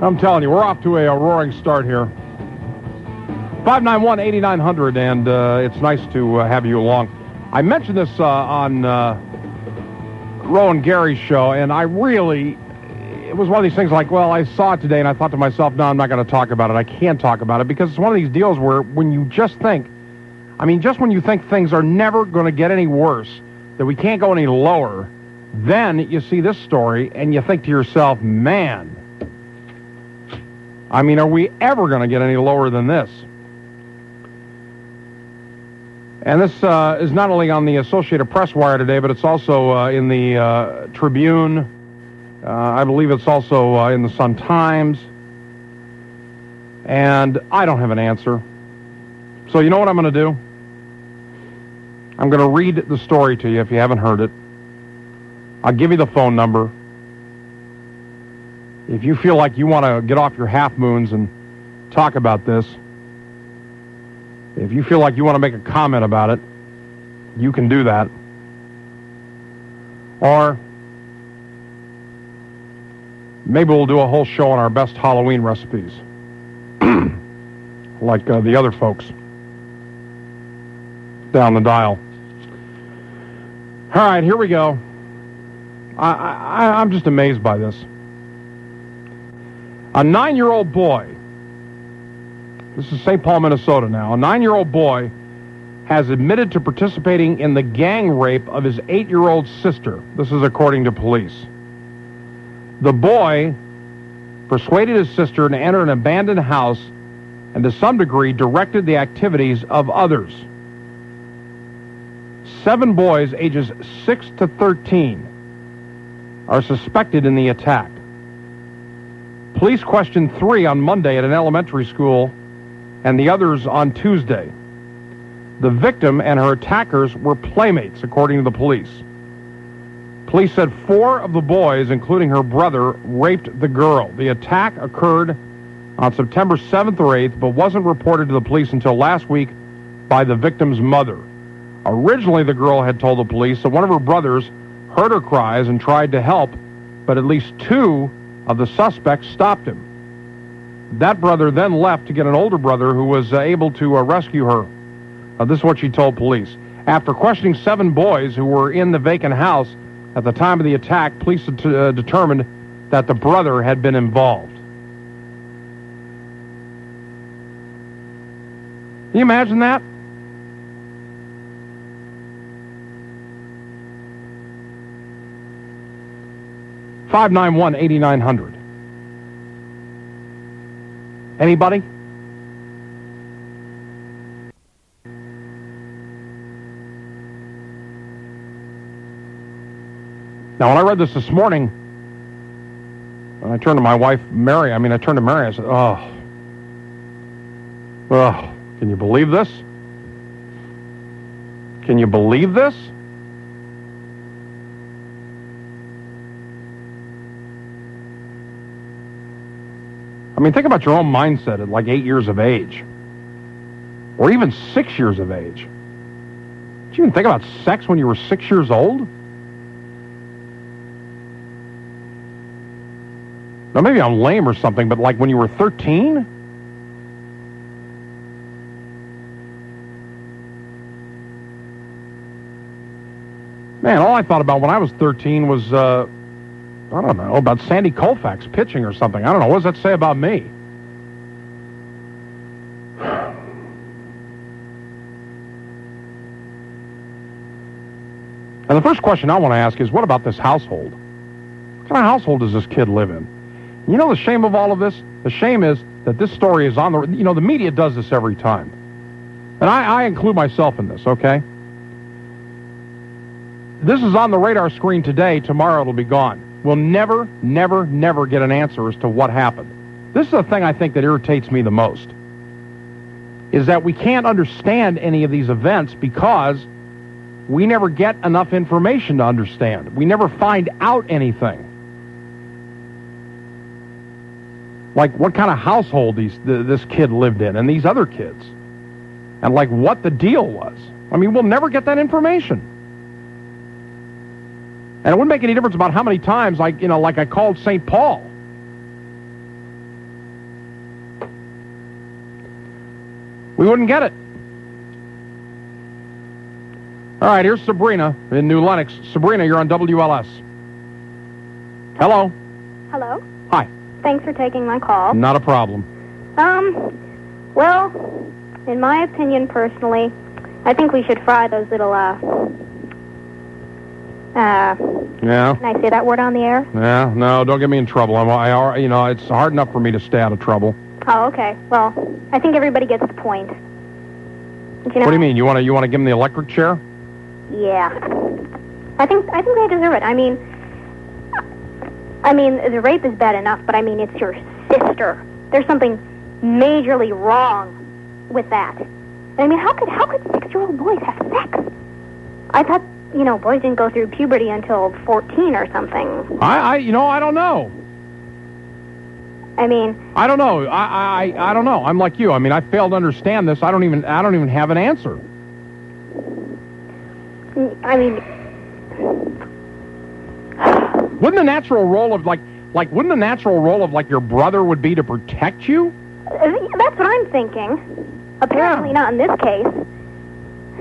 I'm telling you, we're off to a roaring start here. 591-8900, and it's nice to have you along. I mentioned this on Rowan Gary's show, and it was one of these things like, well, I saw it today, and I thought to myself, no, I'm not going to talk about it. I can't talk about it, because it's one of these deals where when you just think, just when you think things are never going to get any worse, that we can't go any lower, then you see this story, and you think to yourself, man, are we ever going to get any lower than this? And this is not only on the Associated Press wire today, but it's also in the Tribune. I believe it's also in the Sun-Times. And I don't have an answer. So you know what I'm going to do? I'm going to read the story to you if you haven't heard it. I'll give you the phone number. If you feel like you want to get off your half-moons and talk about this, if you feel like you want to make a comment about it, you can do that. Or maybe we'll do a whole show on our best Halloween recipes, like the other folks down the dial. All right, here we go. I'm just amazed by this. A 9-year-old boy, this is St. Paul, Minnesota now, a 9-year-old boy has admitted to participating in the gang rape of his 8-year-old sister. This is according to police. The boy persuaded his sister to enter an abandoned house and to some degree directed the activities of others. 7 boys ages 6 to 13 are suspected in the attack. Police questioned 3 on Monday at an elementary school and the others on Tuesday. The victim and her attackers were playmates, according to the police. Police said 4 of the boys, including her brother, raped the girl. The attack occurred on September 7th or 8th, but wasn't reported to the police until last week by the victim's mother. Originally, the girl had told the police that one of her brothers heard her cries and tried to help, but at least 2 of the suspects stopped him. That brother then left to get an older brother who was able to rescue her. This is what she told police. After questioning 7 boys who were in the vacant house at the time of the attack, police determined that the brother had been involved. Can you imagine that? $591-8900. Anybody? Now, when I read this morning, and I turned to my wife, Mary, I said, oh, can you believe this? Can you believe this? Think about your own mindset at like 8 years of age, or even 6 years of age. Did you even think about sex when you were 6 years old? Now, maybe I'm lame or something, but like when you were 13? Man, all I thought about when I was 13 was, I don't know, about Sandy Koufax pitching or something. I don't know. What does that say about me? And the first question I want to ask is, what about this household? What kind of household does this kid live in? You know the shame of all of this? The shame is that this story is on the media does this every time. And I include myself in this, okay? This is on the radar screen today. Tomorrow it'll be gone. We'll never get an answer as to what happened. This is the thing I think that irritates me the most, is that we can't understand any of these events because we never get enough information to understand. We never find out anything. Like what kind of household this kid lived in and these other kids. And like what the deal was. We'll never get that information. And it wouldn't make any difference about how many times, like I called St. Paul. We wouldn't get it. All right, here's Sabrina in New Lenox. Sabrina, you're on WLS. Hello. Hello. Hi. Thanks for taking my call. Not a problem. Well, in my opinion, personally, I think we should fry those little, Yeah. Can I say that word on the air? Yeah, no, don't get me in trouble. It's hard enough for me to stay out of trouble. Oh, okay. Well, I think everybody gets the point. What do you mean? You want to give them the electric chair? Yeah. I think they deserve it. I mean, the rape is bad enough, but I mean, it's your sister. There's something majorly wrong with that. And I mean, how could 6-year-old boys have sex? I thought, boys didn't go through puberty until 14 or something. I don't know. I mean, I don't know. I don't know. I'm like you. I mean, I fail to understand this. I don't even have an answer. I mean, wouldn't the natural role of your brother would be to protect you? That's what I'm thinking. Apparently not in this case.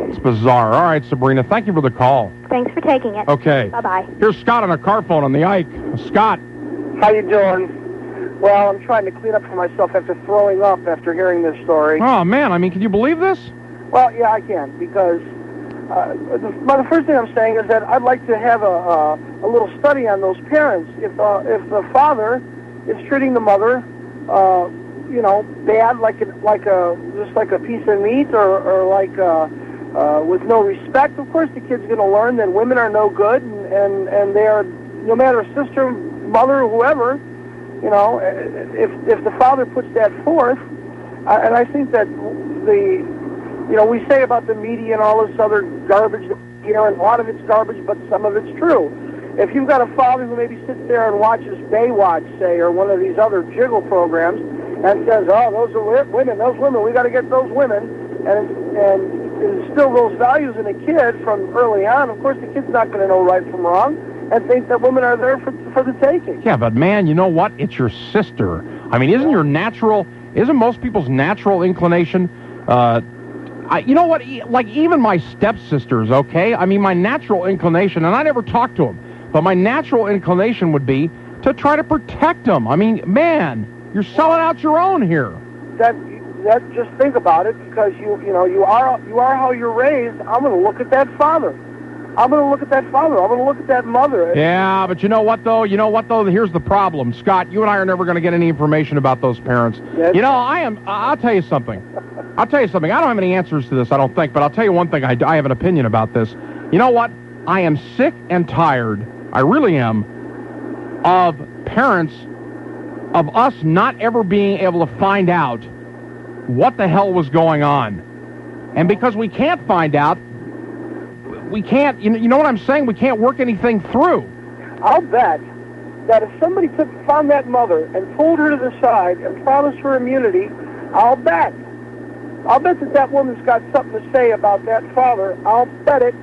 It's bizarre. All right, Sabrina, thank you for the call. Thanks for taking it. Okay. Bye-bye. Here's Scott on a car phone on the Ike. Scott. How you doing? Well, I'm trying to clean up for myself after throwing up after hearing this story. Oh, man, I mean, can you believe this? Well, yeah, I can, because the first thing I'm saying is that I'd like to have a little study on those parents. If the father is treating the mother, bad, just like a piece of meat, or with no respect, of course the kid's going to learn that women are no good, and they are, no matter sister, mother, whoever, if the father puts that forth, and I think that we say about the media and all this other garbage, and a lot of it's garbage, but some of it's true. If you've got a father who maybe sits there and watches Baywatch, say, or one of these other jiggle programs, and says, "Oh, those are women, we got to get those women," and instill those values in a kid from early on, of course the kid's not going to know right from wrong, and think that women are there for the taking. Yeah, but man, you know what? It's your sister. I mean, isn't most people's natural inclination, you know what? Like, even my stepsisters, okay? I mean, my natural inclination, and I never talked to them, but my natural inclination would be to try to protect them. I mean, man, you're selling out your own here. That just think about it, because you are how you're raised. I'm going to look at that father. I'm going to look at that father. I'm going to look at that mother. Yeah, but you know what, though? Here's the problem. Scott, you and I are never going to get any information about those parents. Yes. I'll tell you something. I don't have any answers to this, I don't think, but I'll tell you one thing. I have an opinion about this. You know what? I am sick and tired, I really am, of parents, of us not ever being able to find out what the hell was going on. And because we can't find out, we can't, you know what I'm saying? We can't work anything through. I'll bet that if somebody found that mother and pulled her to the side and promised her immunity, I'll bet that woman's got something to say about that father. I'll bet it,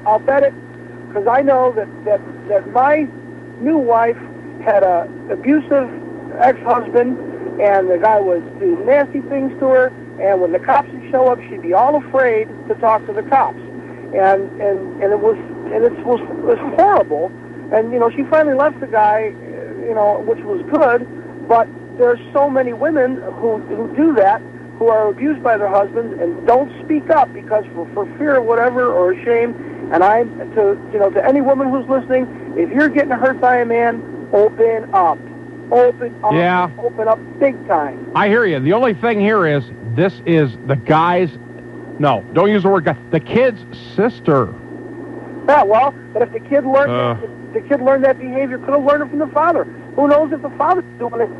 because I know that my new wife had a abusive ex-husband, and the guy would do nasty things to her, and when the cops would show up, she'd be all afraid to talk to the cops. And it was horrible, and she finally left the guy, which was good. But there's so many women who do that, who are abused by their husbands and don't speak up because for fear of whatever or shame. And to any woman who's listening, if you're getting hurt by a man, open up, yeah, open up big time. I hear you. The only thing here is this is the guy's. No, don't use the word guy. The kid's sister. Yeah, well, but if the kid learned that behavior, could have learned it from the father. Who knows if the father's doing it?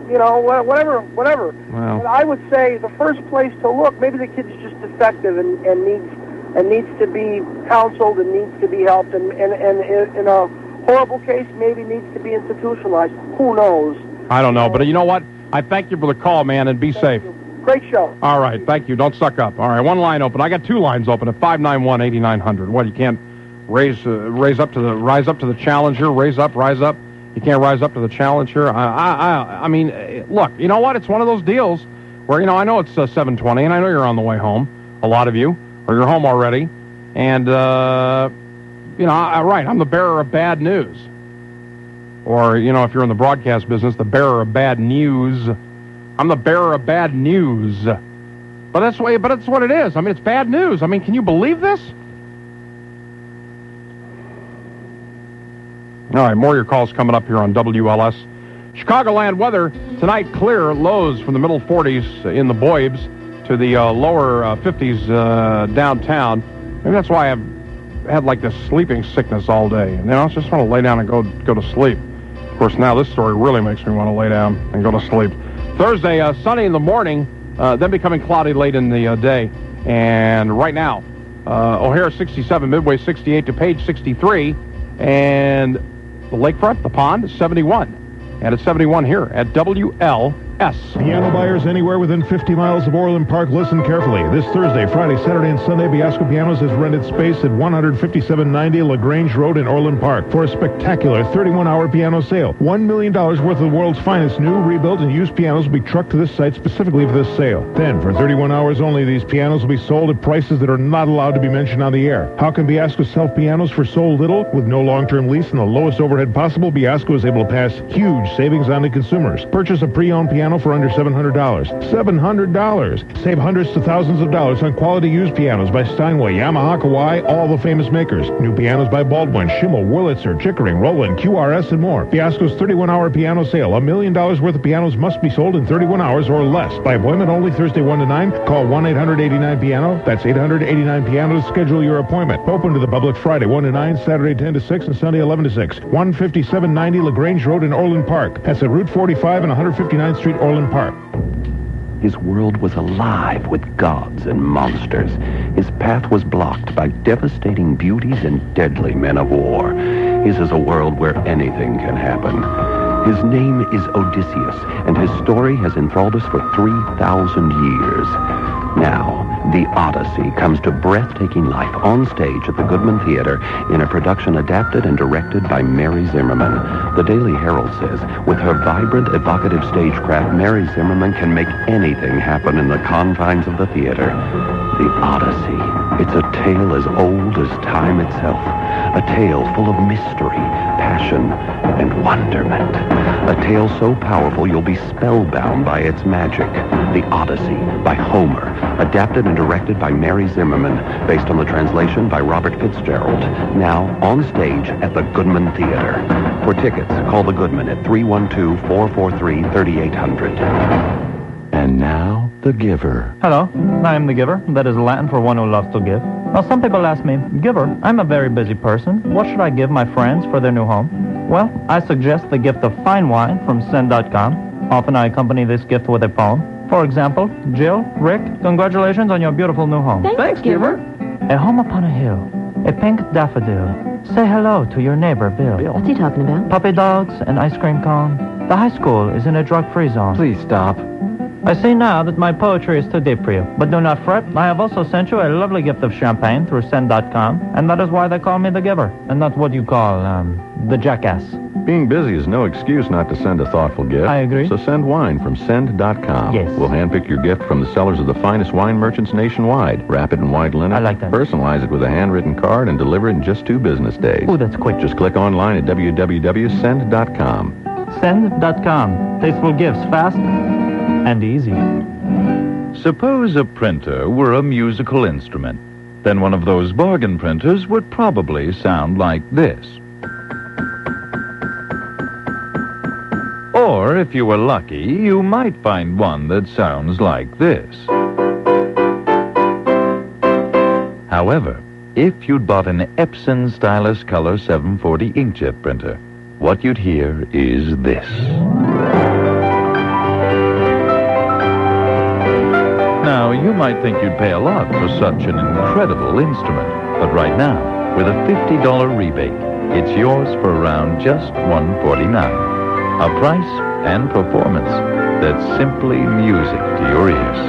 Whatever. Well, and I would say the first place to look, maybe the kid's just defective and needs to be counseled and needs to be helped, and in a horrible case, maybe needs to be institutionalized. Who knows? I don't know, but you know what? I thank you for the call, man, and be safe. Great show. All right, thank you. Don't suck up. All right, one line open. I got two lines open at 591-8900. What, you can't rise up to the challenge here? Rise up. You can't rise up to the challenge here? I mean, look, you know what? It's one of those deals where, I know it's 7:20, and I know you're on the way home, a lot of you, or you're home already, and, right, I'm the bearer of bad news. Or, if you're in the broadcast business, the bearer of bad news. I'm the bearer of bad news. But that's what it is. I mean, it's bad news. I mean, can you believe this? All right, more of your calls coming up here on WLS. Chicagoland weather, tonight clear, lows from the middle 40s in the Boybs to the lower 50s downtown. Maybe that's why I've had like this sleeping sickness all day. And I just want to lay down and go to sleep. Of course, now this story really makes me want to lay down and go to sleep. Thursday, sunny in the morning, then becoming cloudy late in the day. And right now, O'Hare 67, Midway 68, DuPage 63, and the lakefront, the pond, 71. And it's 71 here at WLS. Piano buyers anywhere within 50 miles of Orland Park, listen carefully. This Thursday, Friday, Saturday, and Sunday, Biasco Pianos has rented space at 15790 LaGrange Road in Orland Park for a spectacular 31-hour piano sale. $1 million worth of the world's finest new, rebuilt, and used pianos will be trucked to this site specifically for this sale. Then, for 31 hours only, these pianos will be sold at prices that are not allowed to be mentioned on the air. How can Biasco sell pianos for so little? With no long-term lease and the lowest overhead possible, Biasco is able to pass huge savings on to consumers. Purchase a pre-owned piano for under $700. $700! Save hundreds to thousands of dollars on quality used pianos by Steinway, Yamaha, Kawai, all the famous makers. New pianos by Baldwin, Schimmel, Wurlitzer, Chickering, Roland, QRS, and more. Biasco's 31-hour piano sale. $1 million worth of pianos must be sold in 31 hours or less. By appointment only, Thursday 1 to 9. Call 1-800-89-PIANO. That's 800-89-PIANO to schedule your appointment. Open to the public Friday 1 to 9, Saturday 10 to 6, and Sunday 11 to 6. 15790 LaGrange Road in Orland Park. That's at Route 45 and 159th Street, Orland Park. His world was alive with gods and monsters. His path was blocked by devastating beauties and deadly men of war. His is a world where anything can happen. His name is Odysseus, and his story has enthralled us for 3,000 years. Now, the Odyssey comes to breathtaking life on stage at the Goodman Theater in a production adapted and directed by Mary Zimmerman. The Daily Herald says, with her vibrant, evocative stagecraft, Mary Zimmerman can make anything happen in the confines of the theater. The Odyssey. It's a tale as old as time itself. A tale full of mystery, passion, and wonderment. A tale so powerful you'll be spellbound by its magic. The Odyssey by Homer. Adapted and directed by Mary Zimmerman. Based on the translation by Robert Fitzgerald. Now on stage at the Goodman Theater. For tickets, call the Goodman at 312-443-3800. And now, The Giver. Hello, I am the giver. That is Latin for one who loves to give. Now, some people ask me, Giver, I'm a very busy person. What should I give my friends for their new home? Well, I suggest the gift of fine wine from Send.com. Often I accompany this gift with a poem. For example, Jill, Rick, congratulations on your beautiful new home. Thanks, Giver. A home upon a hill, a pink daffodil. Say hello to your neighbor, Bill. What's he talking about? Puppy dogs, an ice cream cone. The high school is in a drug-free zone. Please stop. I see now that my poetry is too deep for you. But do not fret. I have also sent you a lovely gift of champagne through Send.com, and that is why they call me the giver, and not what you call, the jackass. Being busy is no excuse not to send a thoughtful gift. I agree. So send wine from Send.com. Yes. We'll handpick your gift from the sellers of the finest wine merchants nationwide. Wrap it in white linen. I like that. Personalize it with a handwritten card and deliver it in just 2 business days. Ooh, that's quick. Just click online at www.send.com. Send.com. Tasteful gifts, fast and easy. Suppose a printer were a musical instrument. Then one of those bargain printers would probably sound like this. Or, if you were lucky, you might find one that sounds like this. However, if you'd bought an Epson Stylus Color 740 inkjet printer, what you'd hear is this. Now, you might think you'd pay a lot for such an incredible instrument, but right now, with a $50 rebate, it's yours for around just $149. A price and performance that's simply music to your ears.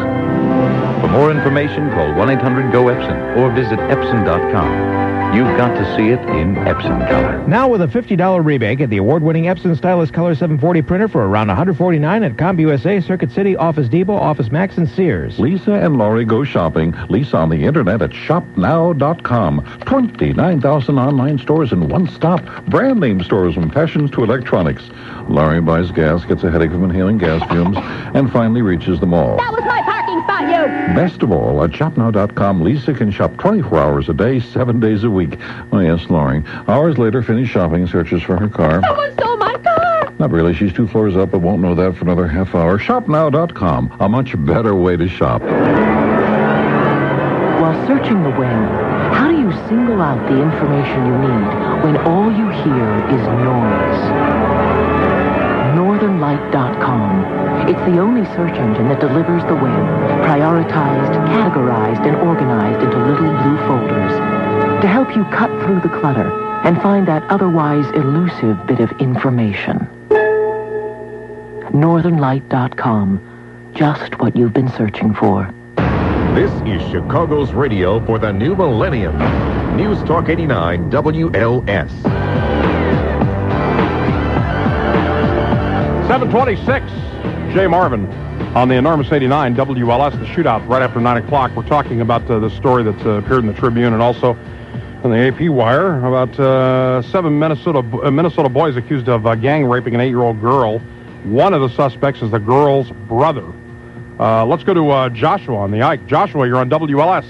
For more information, call 1-800-GO-EPSON or visit Epson.com. You've got to see it in Epson color. Now with a $50 rebate, get the award-winning Epson Stylus Color 740 printer for around $149 at CompUSA, Circuit City, Office Depot, Office Max, and Sears. Lisa and Laurie go shopping. Lisa on the internet at shopnow.com. 29,000 online stores in one stop. Brand name stores from fashions to electronics. Laurie buys gas, gets a headache from inhaling gas fumes, and finally reaches the mall. That was my parking spot, you! Best of all, at shopnow.com, Lisa can shop 24 hours a day, 7 days a week. Oh, yes, Laurie. Hours later, finished shopping, searches for her car. Someone stole my car! Not really. She's 2 floors up, but won't know that for another half hour. Shopnow.com, a much better way to shop. While searching the web, how do you single out the information you need when all you hear is noise? NorthernLight.com. It's the only search engine that delivers the web, prioritized, categorized, and organized into little blue folders to help you cut through the clutter and find that otherwise elusive bit of information. NorthernLight.com. Just what you've been searching for. This is Chicago's radio for the new millennium. News Talk 89 WLS. 726, Jay Marvin on the enormous 89 WLS, the shootout right after 9 o'clock. We're talking about the story that's appeared in the Tribune and also on the AP wire about 7 Minnesota boys accused of gang raping an 8-year-old girl. One of the suspects is the girl's brother. Let's go to Joshua on the Ike. Joshua, you're on WLS.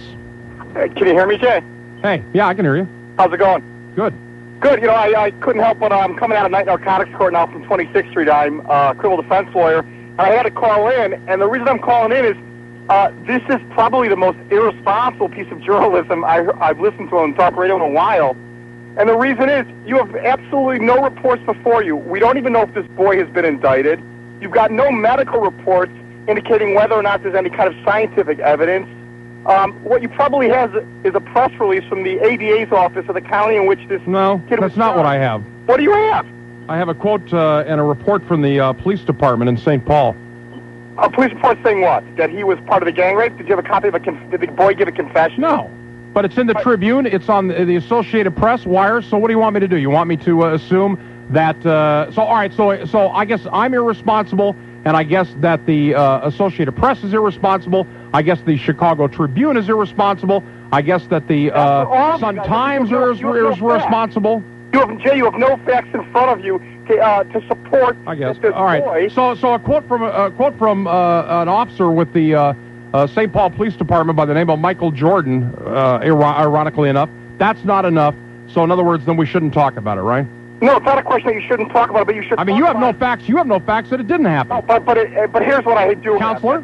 Can you hear me, Jay? Hey, yeah, I can hear you. How's it going? Good. Good. You know, I couldn't help but I'm coming out of night narcotics court now from 26th Street. I'm a criminal defense lawyer, and I had to call in. And the reason I'm calling in is this is probably the most irresponsible piece of journalism I've listened to on talk radio in a while. And the reason is you have absolutely no reports before you. We don't even know if this boy has been indicted. You've got no medical reports indicating whether or not there's any kind of scientific evidence. What you probably have is a press release from the ADA's office of the county in which this kid was that's not what I have. What do you have? I have a quote and a report from the police department in St. Paul. A police report saying what? That he was part of the gang rape? Did you have a copy of did the boy give a confession? No. But it's in the Tribune. It's on the Associated Press wire. So what do you want me to do? You want me to assume that... all right, so I guess I'm irresponsible, and I guess that the Associated Press is irresponsible. I guess the Chicago Tribune is irresponsible. I guess that the Sun-Times is responsible. You have no facts in front of you to support. I guess. All right. Boy. So a quote from an officer with the St. Paul Police Department by the name of Michael Jordan. Ironically enough, that's not enough. So in other words, then we shouldn't talk about it, right? No, it's not a question that you shouldn't talk about it, but you should. I mean, you have no facts. You have no facts that it didn't happen. No, but here's what I do. Counselor,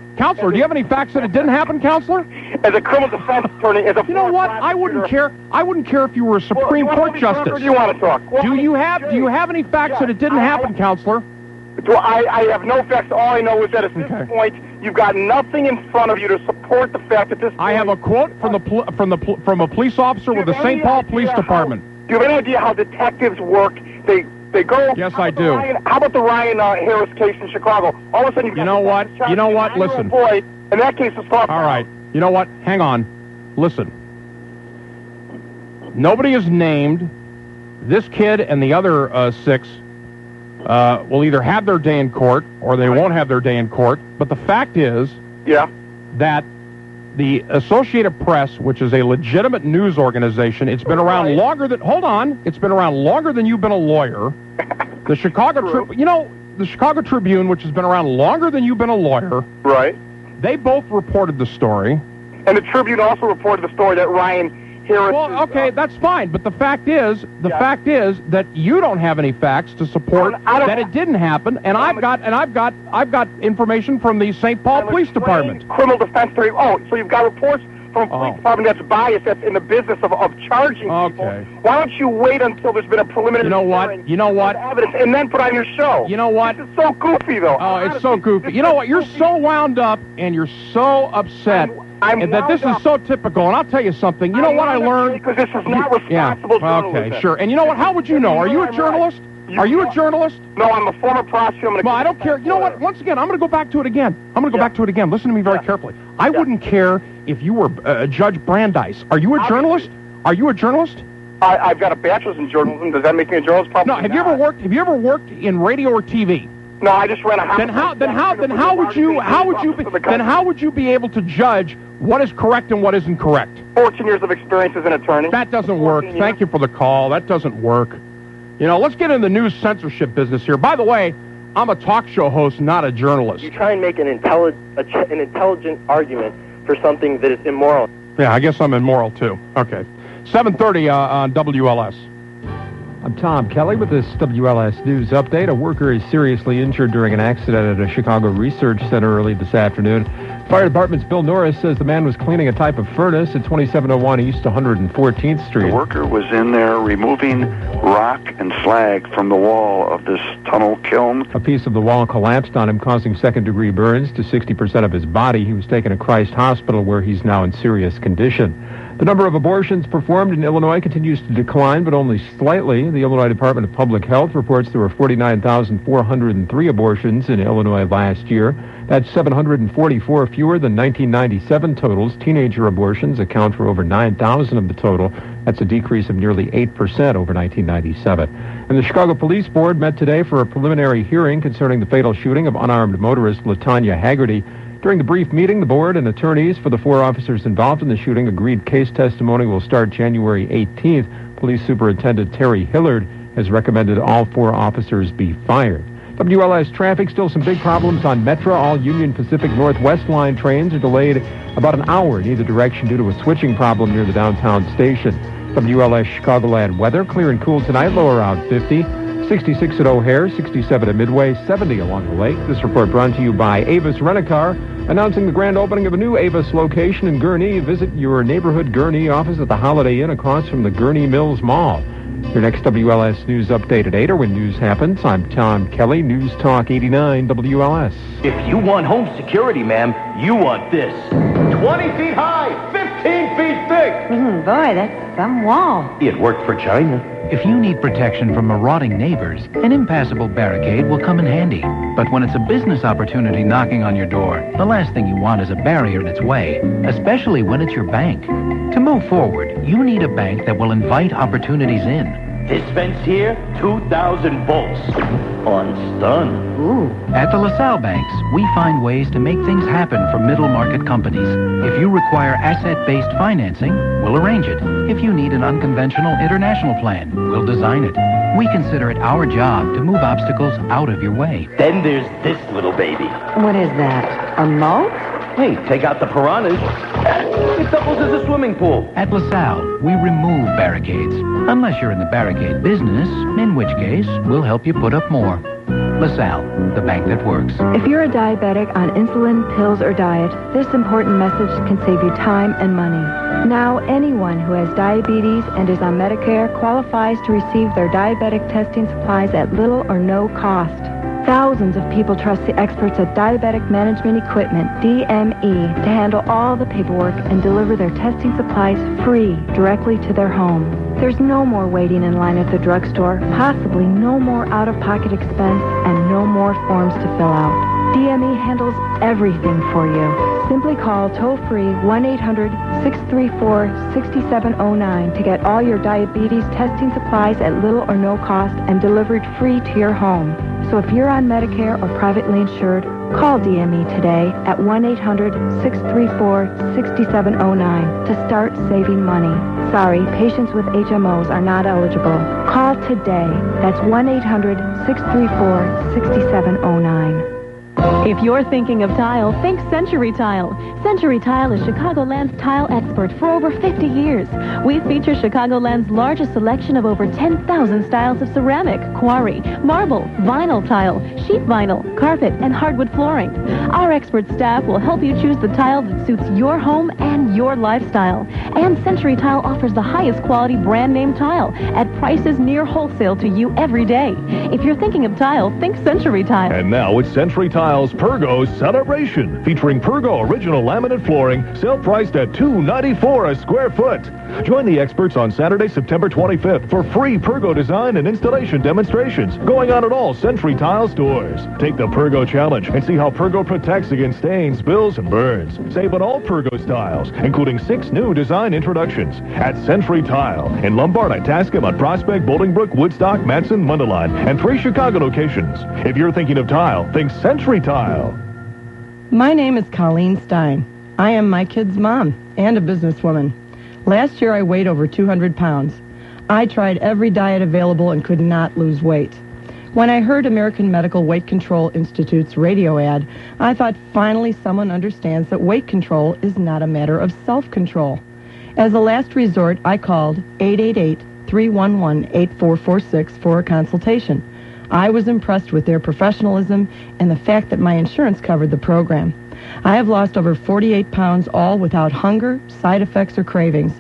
do you have any facts that it didn't happen, Counselor? As a criminal defense attorney, as a you know what? I wouldn't care. I wouldn't care if you were a Supreme Court justice. Do you want to talk? Do you have any facts that it didn't happen, Counselor? I have no facts. All I know is that at this point, you've got nothing in front of you to support the fact that this. I have a quote from a police officer with the St. Paul Police Department. Do you have any idea how detectives work? They go. Yes, I do. How about the Ryan Harris case in Chicago? All of a sudden, you know what? Listen. Boy, and that case is talked about. All right. You know what? Hang on. Listen. Nobody is named. This kid and the other 6 will either have their day in court or they won't have their day in court. But the fact is, that the Associated Press, which is a legitimate news organization, it's been around longer than... Hold on. It's been around longer than you've been a lawyer. The Chicago the Chicago Tribune, which has been around longer than you've been a lawyer. Right. They both reported the story. And the Tribune also reported the story that Ryan Harris... Well, okay, that's fine. But the fact is that you don't have any facts to support that it didn't happen. And I've got information from the St. Paul Police Department. Criminal defense attorney. Oh, so you've got reports from a police department that's biased, that's in the business of charging people. Why don't you wait until there's been a preliminary hearing? You know what? Evidence, and then put on your show. You know what? This is so goofy, though. Oh, it's so goofy. You know what? You're so wound up and you're so upset. And that this is so typical, and I'll tell you something. You know what I learned? Because this is not responsible journalism. Okay, sure. And you know what? How would you know? Are you a journalist? Are you a journalist? No, I'm a former prosecutor. Well, I don't care. You know what? Once again, I'm going to go back to it again. Listen to me very carefully. I wouldn't care if you were Judge Brandeis. Are you a journalist? Are you a journalist? I've got a bachelor's in journalism. Does that make me a journalist? Probably No. Have you ever worked in radio or TV? No, I just ran a house. Then how would you be able to judge what is correct and what isn't correct? 14 years of experience as an attorney. That doesn't work. Thank you for the call. That doesn't work. You know, let's get in the news censorship business here. By the way, I'm a talk show host, not a journalist. You try and make an intelligent argument for something that is immoral. Yeah, I guess I'm immoral too. Okay. 7:30 on WLS. I'm Tom Kelly with this WLS News Update. A worker is seriously injured during an accident at a Chicago research center early this afternoon. Fire Department's Bill Norris says the man was cleaning a type of furnace at 2701 East 114th Street. The worker was in there removing rock and slag from the wall of this tunnel kiln. A piece of the wall collapsed on him, causing second-degree burns to 60% of his body. He was taken to Christ Hospital, where he's now in serious condition. The number of abortions performed in Illinois continues to decline, but only slightly. The Illinois Department of Public Health reports there were 49,403 abortions in Illinois last year. That's 744 fewer than 1997 totals. Teenager abortions account for over 9,000 of the total. That's a decrease of nearly 8% over 1997. And the Chicago Police Board met today for a preliminary hearing concerning the fatal shooting of unarmed motorist LaTanya Haggerty. During the brief meeting, the board and attorneys for the 4 officers involved in the shooting agreed case testimony will start January 18th. Police Superintendent Terry Hillard has recommended all 4 officers be fired. WLS traffic, still some big problems on Metra. All Union Pacific Northwest line trains are delayed about an hour in either direction due to a switching problem near the downtown station. WLS Chicagoland weather, clear and cool tonight, low around 50. 66 at O'Hare, 67 at Midway, 70 along the lake. This report brought to you by Avis Rent-A-Car, announcing the grand opening of a new Avis location in Gurnee. Visit your neighborhood Gurnee office at the Holiday Inn across from the Gurnee Mills Mall. Your next WLS News Update at 8 or when news happens. I'm Tom Kelly, News Talk 89 WLS. If you want home security, ma'am, you want this. 20 feet high, 15 feet thick. Boy, that's some wall. It worked for China. If you need protection from marauding neighbors, an impassable barricade will come in handy. But when it's a business opportunity knocking on your door, the last thing you want is a barrier in its way, especially when it's your bank. To move forward, you need a bank that will invite opportunities in. This fence here, 2,000 volts. On stun. Ooh. At the LaSalle Banks, we find ways to make things happen for middle market companies. If you require asset-based financing, we'll arrange it. If you need an unconventional international plan, we'll design it. We consider it our job to move obstacles out of your way. Then there's this little baby. What is that? A moat? Hey, take out the piranhas. It doubles as a swimming pool. At LaSalle, we remove barricades. Unless you're in the barricade business, in which case, we'll help you put up more. LaSalle, the bank that works. If you're a diabetic on insulin, pills, or diet, this important message can save you time and money. Now, anyone who has diabetes and is on Medicare qualifies to receive their diabetic testing supplies at little or no cost. Thousands of people trust the experts at Diabetic Management Equipment, DME, to handle all the paperwork and deliver their testing supplies free directly to their home. There's no more waiting in line at the drugstore, possibly no more out-of-pocket expense, and no more forms to fill out. DME handles everything for you. Simply call toll-free 1-800-634-6709 to get all your diabetes testing supplies at little or no cost and delivered free to your home. So if you're on Medicare or privately insured, call DME today at 1-800-634-6709 to start saving money. Sorry, patients with HMOs are not eligible. Call today. That's 1-800-634-6709. If you're thinking of tile, think Century Tile. Century Tile is Chicagoland's tile expert for over 50 years. We feature Chicagoland's largest selection of over 10,000 styles of ceramic, quarry, marble, vinyl tile, sheet vinyl, carpet, and hardwood flooring. Our expert staff will help you choose the tile that suits your home and your lifestyle. And Century Tile offers the highest quality brand name tile at prices near wholesale to you every day. If you're thinking of tile, think Century Tile. And now it's Century Tile's Pergo Celebration, featuring Pergo original laminate flooring, sale priced at $2.94 a square foot. Join the experts on Saturday, September 25th for free Pergo design and installation demonstrations going on at all Century Tile stores. Take the Pergo Challenge and see how Pergo protects against stains, spills, and burns. Save on all Pergo styles, including 6 new design fine introductions at Century Tile in Lombard, Itasca, Mount Prospect, Bolingbrook, Woodstock, Matson, Mundelein, and 3 Chicago locations. If you're thinking of tile, think Century Tile. My name is Colleen Stein. I am my kid's mom and a businesswoman. Last year I weighed over 200 pounds. I tried every diet available and could not lose weight. When I heard American Medical Weight Control Institute's radio ad, I thought finally someone understands that weight control is not a matter of self-control. As a last resort, I called 888-311-8446 for a consultation. I was impressed with their professionalism and the fact that my insurance covered the program. I have lost over 48 pounds, all without hunger, side effects, or cravings.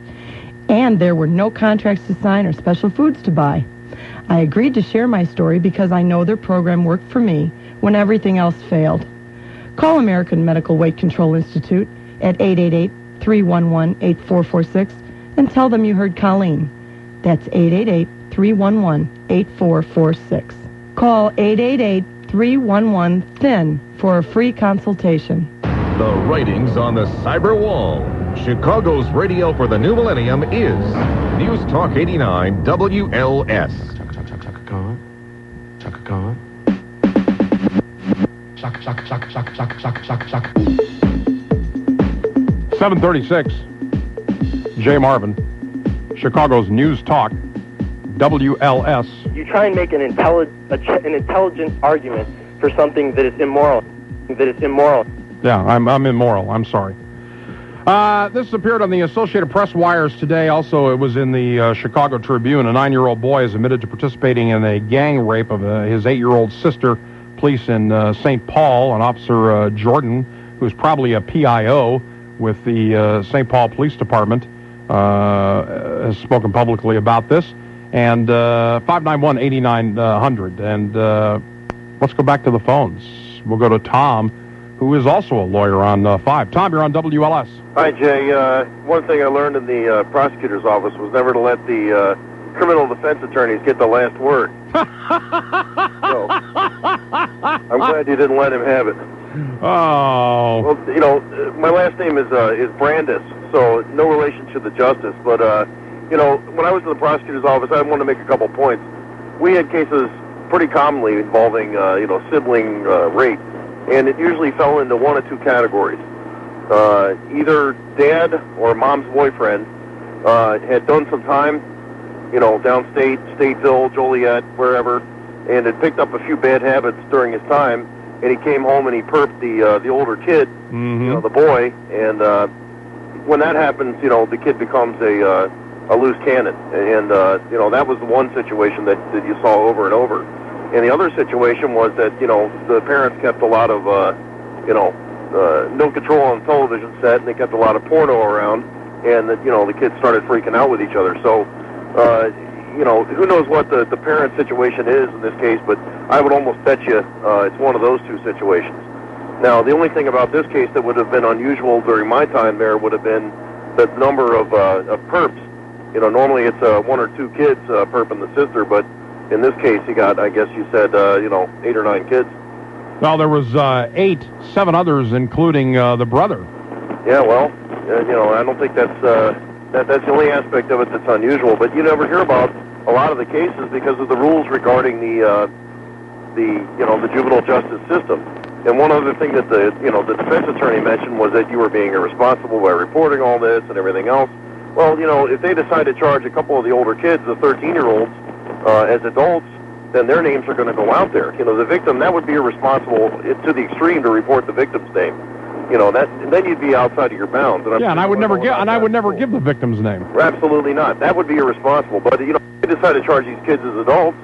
And there were no contracts to sign or special foods to buy. I agreed to share my story because I know their program worked for me when everything else failed. Call American Medical Weight Control Institute at 888-311-8446 and tell them you heard Colleen. That's 888-311-8446. Call 888-311-THIN for a free consultation. The ratings on the cyber wall. Chicago's radio for the new millennium is News Talk 89 WLS. Chaka Khan. 736. J. Marvin. Chicago's News Talk WLS. You try and make an intelligent argument for something that is immoral. Yeah, I'm immoral. I'm sorry. This appeared on the Associated Press wires today. Also, it was in the Chicago Tribune. A 9-year-old boy is admitted to participating in a gang rape of his 8-year-old sister. Police in St. Paul, and Officer Jordan, who's probably a PIO with the St. Paul Police Department, has spoken publicly about this. And 591-8900. And let's go back to the phones. We'll go to Tom, who is also a lawyer on 5. Tom, you're on WLS. Hi, Jay. One thing I learned in the prosecutor's office was never to let the criminal defense attorneys get the last word. So, I'm glad you didn't let him have it. Oh. Well, you know, my last name is Brandis, so no relation to the justice. But, you know, when I was in the prosecutor's office, I wanted to make a couple points. We had cases pretty commonly involving, you know, sibling rape. And it usually fell into one of two categories. Either dad or mom's boyfriend had done some time, you know, downstate, Stateville, Joliet, wherever, and had picked up a few bad habits during his time, and he came home and he perped the older kid, you know, the boy, and when that happens, you know, the kid becomes a loose cannon. And, you know, that was the one situation that you saw over and over. And the other situation was that, you know, the parents kept a lot of, you know, no control on the television set, and they kept a lot of porno around, and, that, you know, the kids started freaking out with each other. So, you know, who knows what the parent situation is in this case, but I would almost bet you it's one of those two situations. Now, the only thing about this case that would have been unusual during my time there would have been the number of perps. You know, normally it's 1 or 2 kids perping the sister, but in this case, he got, I guess you said, you know, 8 or 9 kids. Well, there was 7 others, including the brother. Yeah, well, you know, I don't think that's the only aspect of it that's unusual. But you never hear about a lot of the cases because of the rules regarding the juvenile justice system. And one other thing that the defense attorney mentioned was that you were being irresponsible by reporting all this and everything else. Well, you know, if they decide to charge a couple of the older kids, the 13-year-olds, as adults, then their names are going to go out there. You know, the victim, that would be irresponsible to the extreme to report the victim's name. You know, then you'd be outside of your bounds. And I would never give the victim's name. Absolutely not. That would be irresponsible. But you know, if they decide to charge these kids as adults,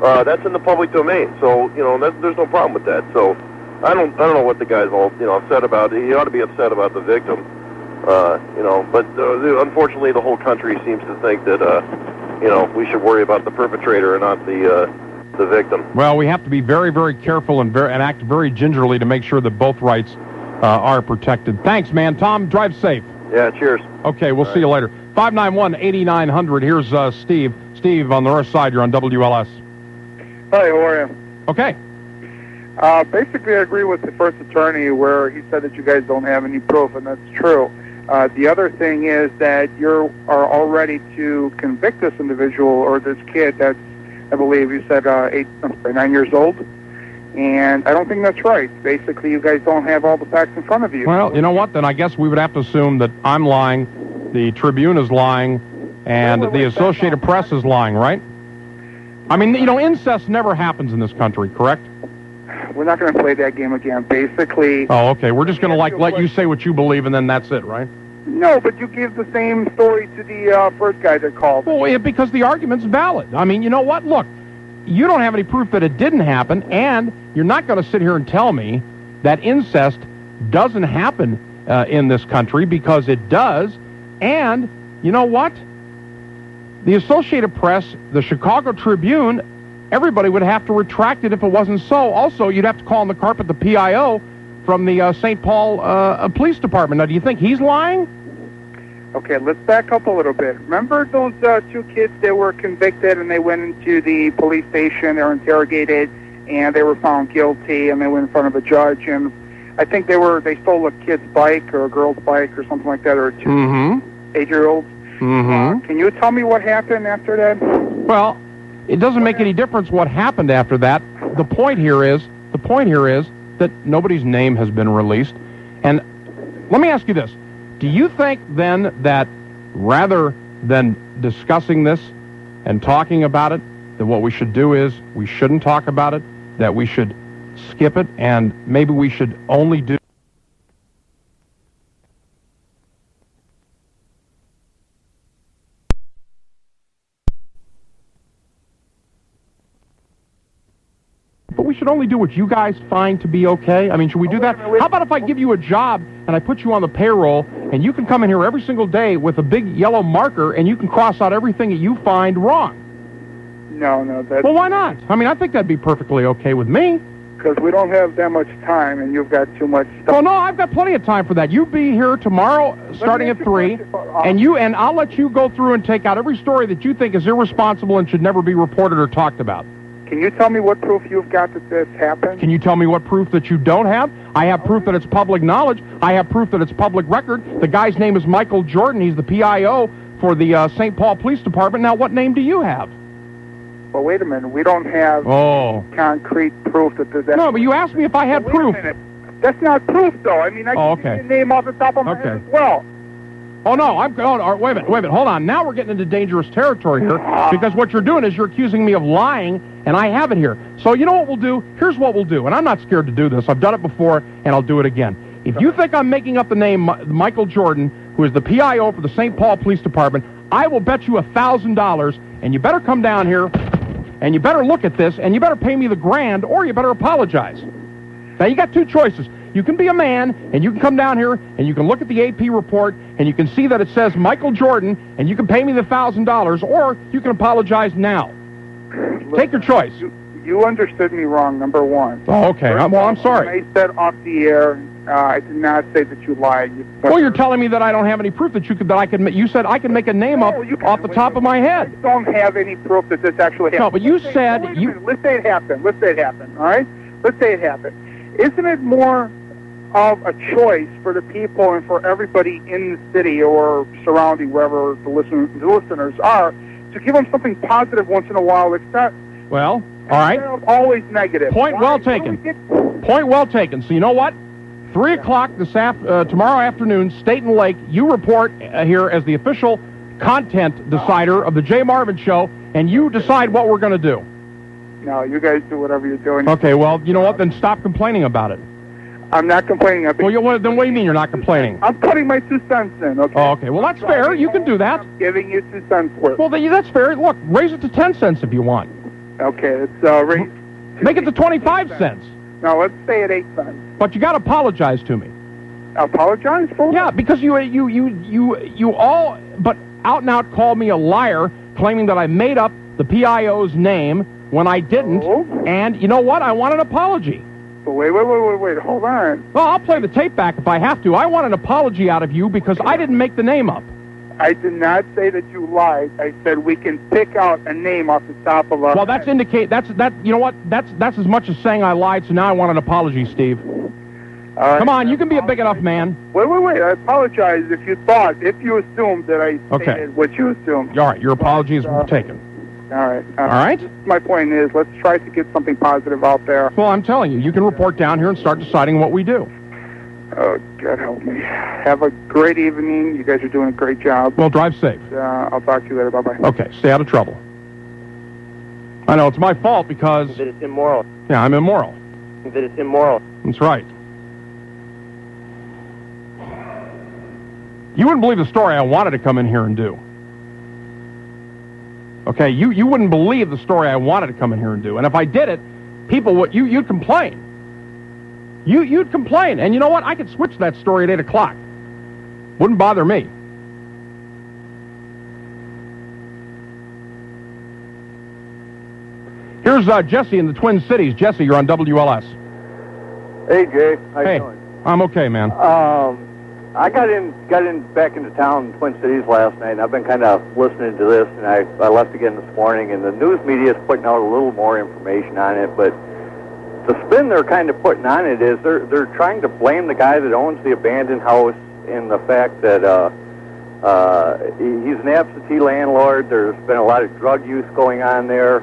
that's in the public domain. So you know, there's no problem with that. So I don't know what the guy's all upset about. He ought to be upset about the victim. You know, but unfortunately, the whole country seems to think that you know, we should worry about the perpetrator and not the victim. Well, we have to be very, very careful and act very gingerly to make sure that both rights are protected. Thanks, man. Tom, drive safe. Yeah, cheers. Okay, we'll see you later. 591-8900. Here's Steve. Steve, on the north side, you're on WLS. Hi, how are you? Okay. Basically, I agree with the first attorney where he said that you guys don't have any proof, and that's true. The other thing is that you are all ready to convict this individual or this kid that's, I believe you said 9 years old. And I don't think that's right. Basically, you guys don't have all the facts in front of you. Well, you know what? Then I guess we would have to assume that I'm lying, the Tribune is lying, and the Associated Press is lying, right? I mean, you know, incest never happens in this country, correct? We're not going to play that game again. Basically... Oh, okay. We're just going to, let you say what you believe, and then that's it, right? No, but you gave the same story to the first guy that called. Well, yeah, because the argument's valid. I mean, you know what? Look, you don't have any proof that it didn't happen, and you're not going to sit here and tell me that incest doesn't happen in this country, because it does. And you know what? The Associated Press, the Chicago Tribune, everybody would have to retract it if it wasn't so. Also, you'd have to call on the carpet the PIO from the St. Paul Police Department. Now, do you think he's lying? Okay, let's back up a little bit. Remember those two kids that were convicted and they went into the police station, they were interrogated, and they were found guilty, and they went in front of a judge, and I think they stole a kid's bike or a girl's bike or something like that, or 2 8-year-olds. Can you tell me what happened after that? Well, it doesn't make any difference what happened after that. The point here is that nobody's name has been released. And let me ask you this. Do you think then that rather than discussing this and talking about it, that what we should do is we shouldn't talk about it, that we should skip it, and maybe we should only do... But we should only do what you guys find to be okay? I mean, should we do that? How about if I give you a job and I put you on the payroll and you can come in here every single day with a big yellow marker and you can cross out everything that you find wrong? No, that's... Well, why not? I mean, I think that'd be perfectly okay with me. Because we don't have that much time and you've got too much stuff. Well, no, I've got plenty of time for that. You be here tomorrow starting at 3, and I'll let you go through and take out every story that you think is irresponsible and should never be reported or talked about. Can you tell me what proof you've got that this happened? Can you tell me what proof that you don't have? I have proof that it's public knowledge. I have proof that it's public record. The guy's name is Michael Jordan. He's the PIO for the St. Paul Police Department. Now, what name do you have? Well, wait a minute. We don't have concrete proof that there's... No, but you asked me if I had proof. Wait a minute. That's not proof, though. I mean, I can give you a name off the top of my head as well. Oh, no, wait a minute, hold on. Now we're getting into dangerous territory here, because what you're doing is you're accusing me of lying, and I have it here. So you know what we'll do? Here's what we'll do, and I'm not scared to do this. I've done it before, and I'll do it again. If you think I'm making up the name Michael Jordan, who is the PIO for the St. Paul Police Department, I will bet you $1,000, and you better come down here, and you better look at this, and you better pay me the $1,000, or you better apologize. Now, you got two choices. You can be a man, and you can come down here, and you can look at the AP report, and you can see that it says Michael Jordan, and you can pay me the $1,000, or you can apologize now. Take your choice. You understood me wrong, number one. Oh, okay. I'm sorry. When I said off the air, I did not say that you lied. Well, you're telling me that I don't have any proof that you said I can make a name up off the top of my head. I don't have any proof that this actually happened. No, but you said... Let's say it happened, all right? Let's say it happened. Isn't it more of a choice for the people and for everybody in the city or surrounding wherever the listeners are to give them something positive once in a while? It's not... Well, all right. Always negative. Point well taken. Point well taken. So you know what? 3 o'clock tomorrow afternoon, State and Lake, you report here as the official content decider of the Jay Marvin Show, and you decide what we're going to do. No, you guys do whatever you're doing. Okay, well, you know what? Then stop complaining about it. I'm not complaining. Then what do you mean you're not complaining? I'm putting my 2 cents in, okay? Oh, okay. Well, that's fair. You can do that. I'm giving you 2 cents worth. Well, that's fair. Look, raise it to 10 cents if you want. Okay, it's make it to 25 cents. No, let's stay at 8 cents. But you got to apologize to me. Apologize for? Yeah, because you all but out and out called me a liar, claiming that I made up the PIO's name when I didn't. Oh. And you know what? I want an apology. But wait, hold on. Well, I'll play the tape back if I have to. I want an apology out of you because I didn't make the name up. I did not say that you lied. I said we can pick out a name off the top of our Well, you know what? That's as much as saying I lied, so now I want an apology, Steve. All right. Come on, you can be a big enough man. Wait. I apologize if you assumed that I stated what you assumed. All right, your apology is taken. All right. All right? My point is, let's try to get something positive out there. Well, I'm telling you, you can report down here and start deciding what we do. Oh, God help me. Have a great evening. You guys are doing a great job. Well, drive safe. I'll talk to you later. Bye-bye. Okay, stay out of trouble. I know, it's my fault because... That it's immoral. Yeah, I'm immoral. That it's immoral. That's right. You wouldn't believe the story I wanted to come in here and do. Okay, you wouldn't believe the story I wanted to come in here and do. And if I did it, people would... You'd complain. You'd complain. And you know what? I could switch that story at 8 o'clock. Wouldn't bother me. Here's Jesse in the Twin Cities. Jesse, you're on WLS. Hey, Jay. How you doing? I'm okay, man. I got back into town in Twin Cities last night, and I've been kind of listening to this, and I left again this morning, and the news media is putting out a little more information on it, but the spin they're kind of putting on it is they're trying to blame the guy that owns the abandoned house in the fact that he's an absentee landlord. There's been a lot of drug use going on there,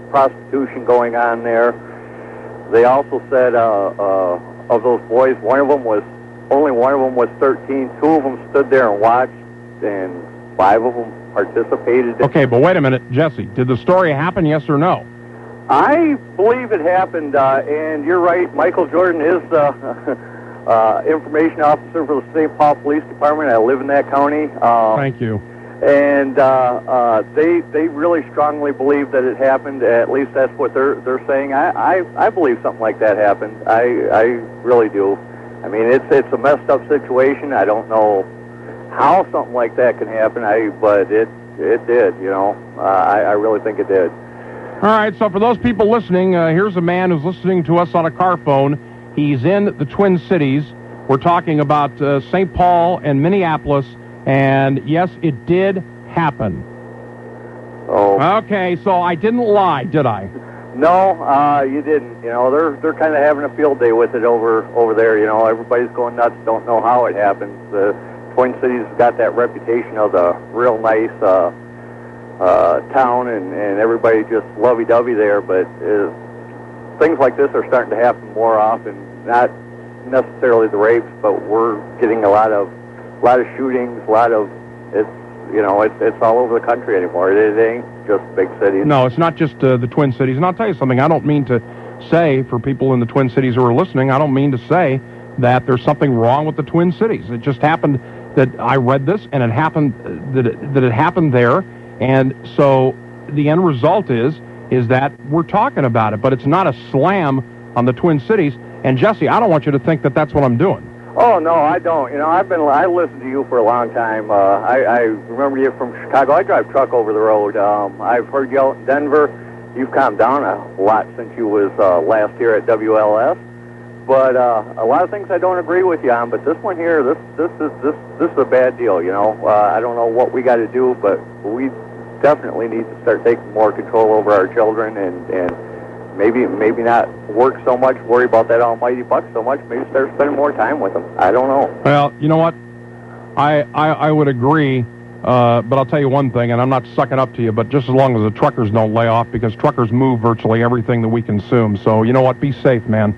prostitution going on there. They also said of those boys, only one of them was 13. 2 of them stood there and watched, and 5 of them participated. Okay, but wait a minute, Jesse. Did the story happen, yes or no? I believe it happened, and you're right. Michael Jordan is the information officer for the St. Paul Police Department. I live in that county. Thank you. And they really strongly believe that it happened. At least that's what they're saying. I believe something like that happened. I really do. I mean, it's a messed up situation. I don't know how something like that can happen. But it did. You know, I really think it did. All right. So for those people listening, here's a man who's listening to us on a car phone. He's in the Twin Cities. We're talking about St. Paul and Minneapolis. And yes, it did happen. Oh. Okay, so I didn't lie, did I? No, you didn't. You know, they're kind of having a field day with it over there. You know, everybody's going nuts. Don't know how it happened. The Twin Cities has got that reputation of the real nice town, and everybody just lovey-dovey there. But things like this are starting to happen more often. Not necessarily the rapes, but we're getting a lot of shootings, it's all over the country anymore. It ain't just big cities. No, it's not just the Twin Cities. And I'll tell you something, I don't mean to say, for people in the Twin Cities who are listening, I don't mean to say that there's something wrong with the Twin Cities. It just happened that I read this, and it happened that it happened there, and so the end result is that we're talking about it, but it's not a slam on the Twin Cities. And Jesse, I don't want you to think that that's what I'm doing. Oh, no, I don't. You know, I listened to you for a long time. I remember you from Chicago. I drive truck over the road. I've heard you out in Denver. You've calmed down a lot since you was last here at WLS. But a lot of things I don't agree with you on. But this one here, this is a bad deal. You know, I don't know what we got to do, but we definitely need to start taking more control over our children and maybe not work so much, worry about that almighty buck so much, maybe start spending more time with them. I don't know. Well, you know what? I would agree, but I'll tell you one thing, and I'm not sucking up to you, but just as long as the truckers don't lay off, because truckers move virtually everything that we consume. So, you know what? Be safe, man.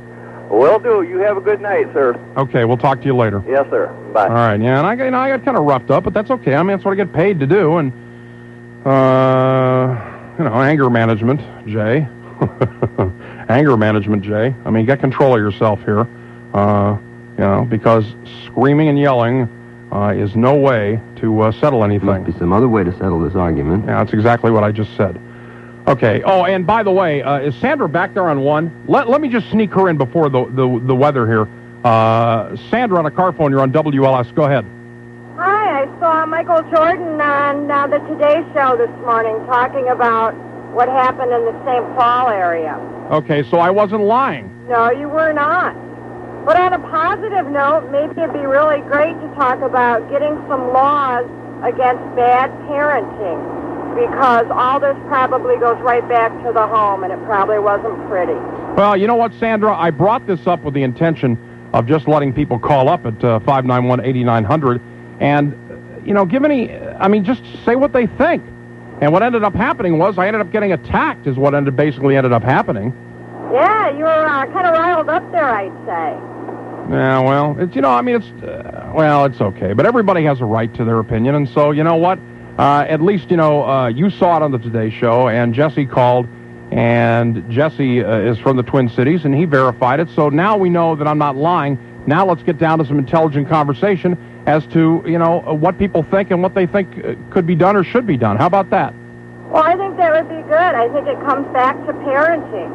Will do. You have a good night, sir. Okay, we'll talk to you later. Yes, sir. Bye. All right, yeah, and I got kind of roughed up, but that's okay. I mean, that's what I get paid to do, and, anger management, Jay. Anger management, Jay. I mean, get control of yourself here, because screaming and yelling is no way to settle anything. Must be some other way to settle this argument. Yeah, that's exactly what I just said. Okay. Oh, and by the way, is Sandra back there on 1? Let me just sneak her in before the weather here. Sandra on a car phone, you're on WLS. Go ahead. Hi, I saw Michael Jordan on the Today Show this morning talking about what happened in the St. Paul area. Okay, so I wasn't lying. No, you were not. But on a positive note, maybe it'd be really great to talk about getting some laws against bad parenting, because all this probably goes right back to the home, and it probably wasn't pretty. Well, you know what, Sandra? I brought this up with the intention of just letting people call up at 591-8900 and, just say what they think. And what ended up happening was I ended up getting attacked is what basically ended up happening. Yeah, you were kind of riled up there, I'd say. Yeah, well, it's okay. But everybody has a right to their opinion. And so, you know what? At least, you saw it on the Today Show, and Jesse called, and Jesse is from the Twin Cities, and he verified it. So now we know that I'm not lying. Now let's get down to some intelligent conversation as to, what people think and what they think could be done or should be done. How about that? Well, I think that would be good. I think it comes back to parenting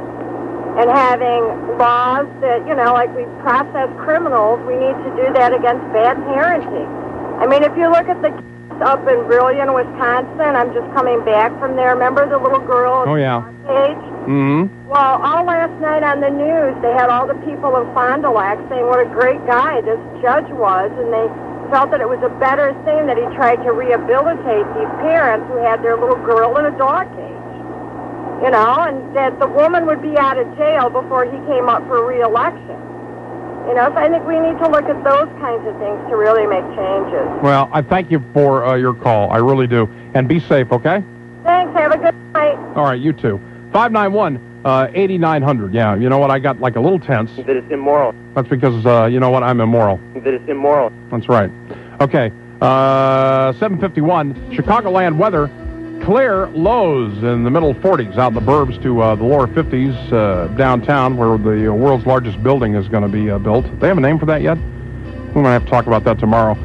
and having laws that, like we process criminals, we need to do that against bad parenting. I mean, if you look at the kids up in Brillion, Wisconsin, I'm just coming back from there. Remember the little girl? Oh, yeah. Age? Mm-hmm. Well, all last night on the news, they had all the people of Fond du Lac saying what a great guy this judge was, and they felt that it was a better thing that he tried to rehabilitate these parents who had their little girl in a dog cage. And that the woman would be out of jail before he came up for re-election. So I think we need to look at those kinds of things to really make changes. Well, I thank you for your call. I really do. And be safe, okay? Thanks. Have a good night. All right, you too. 591-8900. Yeah, you know what? I got like a little tense. That it's immoral. That's because, I'm immoral. That it's immoral. That's right. Okay, 7:51, Chicagoland weather. Clear lows in the middle 40s, out in the burbs to the lower 50s downtown, where the world's largest building is going to be built. Do they have a name for that yet? We might have to talk about that tomorrow.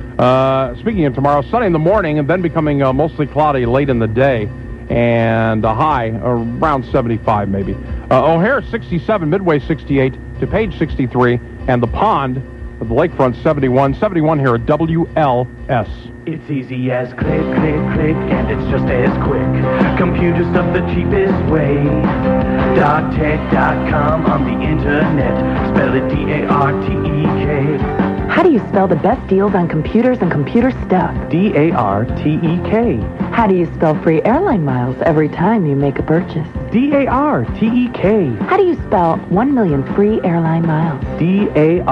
Speaking of tomorrow, sunny in the morning and then becoming mostly cloudy late in the day, and a high around 75 maybe. O'Hare 67, Midway 68, DuPage 63, and the Pond, the lakefront 71 here at WLS. It's easy as click, click, click, and it's just as quick. Computer stuff the cheapest way. DocTech.com on the internet. Spell it D-A-R-T-E-K. How do you spell the best deals on computers and computer stuff? D-A-R-T-E-K. How do you spell free airline miles every time you make a purchase? D-A-R-T-E-K. How do you spell 1 million free airline miles? D-A-R-T-E-K.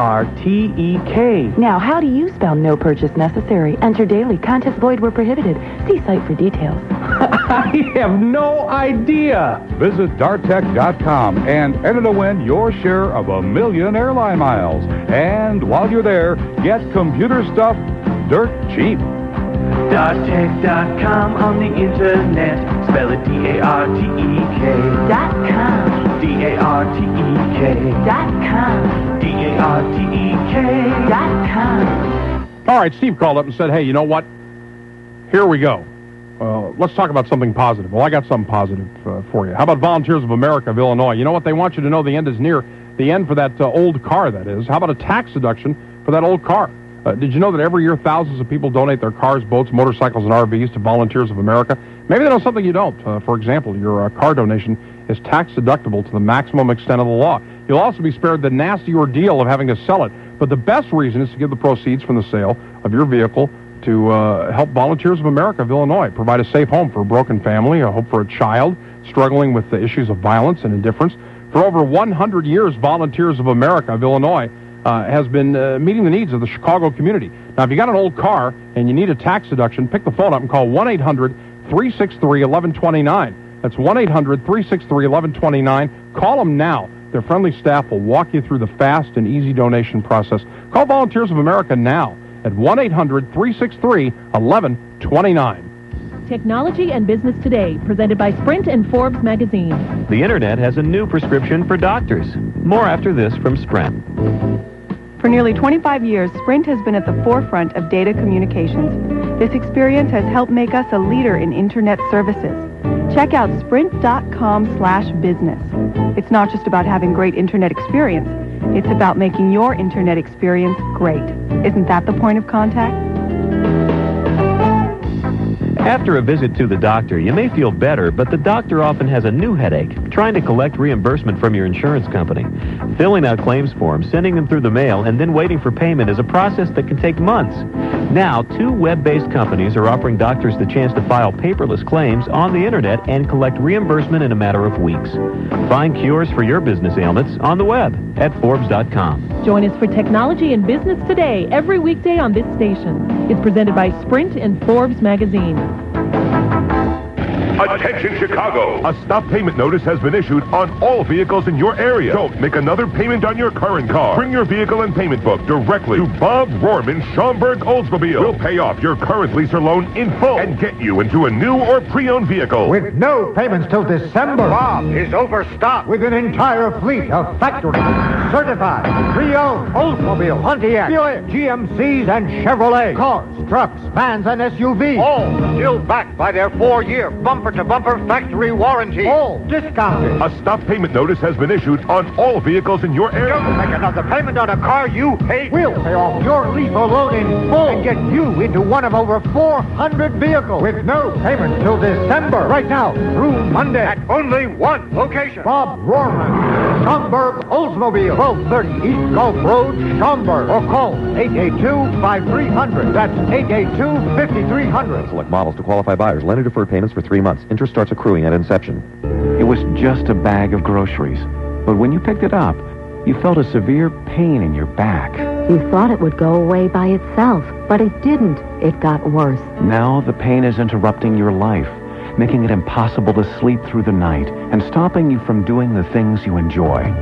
Now, how do you spell no purchase necessary? Enter daily. Contests void were prohibited. See site for details. I have no idea. Visit dartech.com and enter to win your share of 1 million airline miles. And while you're there, get computer stuff dirt cheap. DocTech.com on the internet. Spell it D-A-R-T-E-K. .com. D-A-R-T-E-K. .com. D-A-R-T-E-K. .com. All right, Steve called up and said, hey, you know what? Here we go. Let's talk about something positive. Well, I got something positive for you. How about Volunteers of America of Illinois? You know what? They want you to know the end is near. The end for that old car, that is. How about a tax deduction for that old car? Did you know that every year thousands of people donate their cars, boats, motorcycles, and RVs to Volunteers of America? Maybe they know something you don't. For example, your car donation is tax deductible to the maximum extent of the law. You'll also be spared the nasty ordeal of having to sell it. But the best reason is to give the proceeds from the sale of your vehicle to help Volunteers of America of Illinois provide a safe home for a broken family, a hope for a child struggling with the issues of violence and indifference. For over 100 years, Volunteers of America of Illinois has been meeting the needs of the Chicago community. Now, if you got an old car and you need a tax deduction, pick the phone up and call 1-800-363-1129. That's 1-800-363-1129. Call them now. Their friendly staff will walk you through the fast and easy donation process. Call Volunteers of America now at 1-800-363-1129. Technology and Business Today, presented by Sprint and Forbes magazine. The Internet has a new prescription for doctors. More after this from Sprint. For nearly 25 years, Sprint has been at the forefront of data communications. This experience has helped make us a leader in Internet services. Check out sprint.com/business. It's not just about having great Internet experience. It's about making your Internet experience great. Isn't that the point of contact? After a visit to the doctor, you may feel better, but the doctor often has a new headache, trying to collect reimbursement from your insurance company. Filling out claims forms, sending them through the mail, and then waiting for payment is a process that can take months. Now, 2 web-based companies are offering doctors the chance to file paperless claims on the internet and collect reimbursement in a matter of weeks. Find cures for your business ailments on the web at Forbes.com. Join us for Technology and Business Today every weekday on this station. It's presented by Sprint and Forbes magazine. Attention Chicago! A stop payment notice has been issued on all vehicles in your area. Don't make another payment on your current car. Bring your vehicle and payment book directly to Bob Rohrman, Schaumburg Oldsmobile. We'll pay off your current lease or loan in full and get you into a new or pre-owned vehicle. With no payments till December. Bob is overstocked with an entire fleet of factory certified, pre-owned Oldsmobile, Pontiac, Buick, GMCs, and Chevrolet cars, trucks, vans, and SUVs. All still backed by their 4-year bumper-to-bumper factory warranty. All discounted. A stop payment notice has been issued on all vehicles in your area. Don't make another payment on a car you hate. We'll pay off your lease or loan in full and get you into one of over 400 vehicles with no payment till December. Right now, through Monday, at only one location. Bob Rohrman, Schaumburg Oldsmobile, 1230 East Gulf Road, Schaumburg. Or call 882-5300. That's 882-5300. Select models to qualify buyers. Lender deferred payments for 3 months. Interest starts accruing at inception. It was just a bag of groceries. But when you picked it up, you felt a severe pain in your back. You thought it would go away by itself, but it didn't. It got worse. Now the pain is interrupting your life, making it impossible to sleep through the night and stopping you from doing the things you enjoy.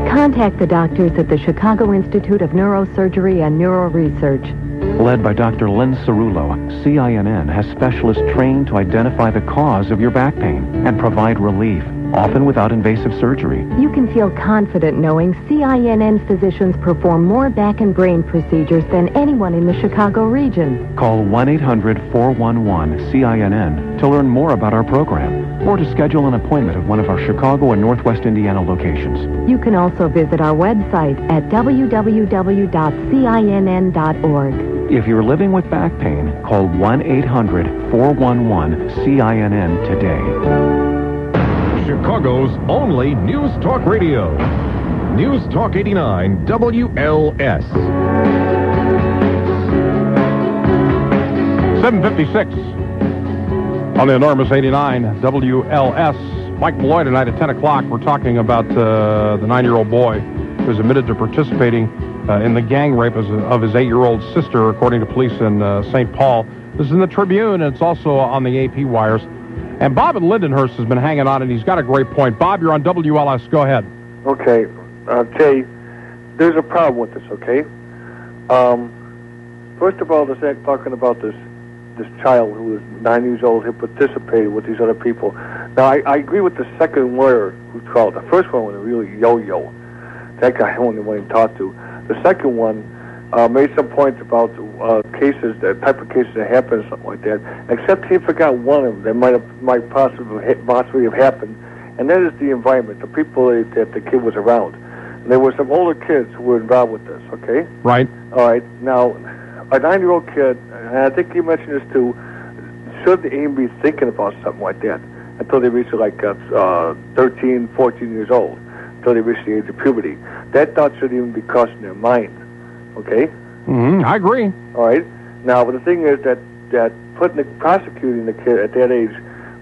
Contact the doctors at the Chicago Institute of Neurosurgery and Neuroresearch. Led by Dr. Lynn Cerullo, CINN has specialists trained to identify the cause of your back pain and provide relief, often without invasive surgery. You can feel confident knowing CINN physicians perform more back and brain procedures than anyone in the Chicago region. Call 1-800-411-CINN to learn more about our program or to schedule an appointment at one of our Chicago and Northwest Indiana locations. You can also visit our website at www.cinn.org. If you're living with back pain, call 1-800-411-CINN today. Chicago's only News Talk Radio. News Talk 89 WLS. 7:56 on the enormous 89 WLS. Mike Malloy tonight at 10 o'clock. We're talking about the 9-year-old boy who's admitted to participating in the gang rape of his 8-year-old sister, according to police in St. Paul. This is in the Tribune, and it's also on the AP wires. And Bob in Lindenhurst has been hanging on, and he's got a great point. Bob, you're on WLS. Go ahead. Okay. Jay, there's a problem with this, okay? First of all, talking about this child who was 9 years old who participated with these other people. Now, I agree with the second lawyer who tried. The first one was a really yo-yo. That guy I only wanted to talk to. The second one made some points about cases, the type of cases that happen, or something like that. Except he forgot one of them that might possibly have happened, and that is the environment, the people that the kid was around. And there were some older kids who were involved with this. Okay. Right. All right. Now, a 9-year-old kid, and I think you mentioned this too, shouldn't even be thinking about something like that until they reach like 13, 14 years old, until they reach the age of puberty. That thought shouldn't even be crossing their mind. Okay? Mm-hmm. I agree. All right. Now, but the thing is that prosecuting the kid at that age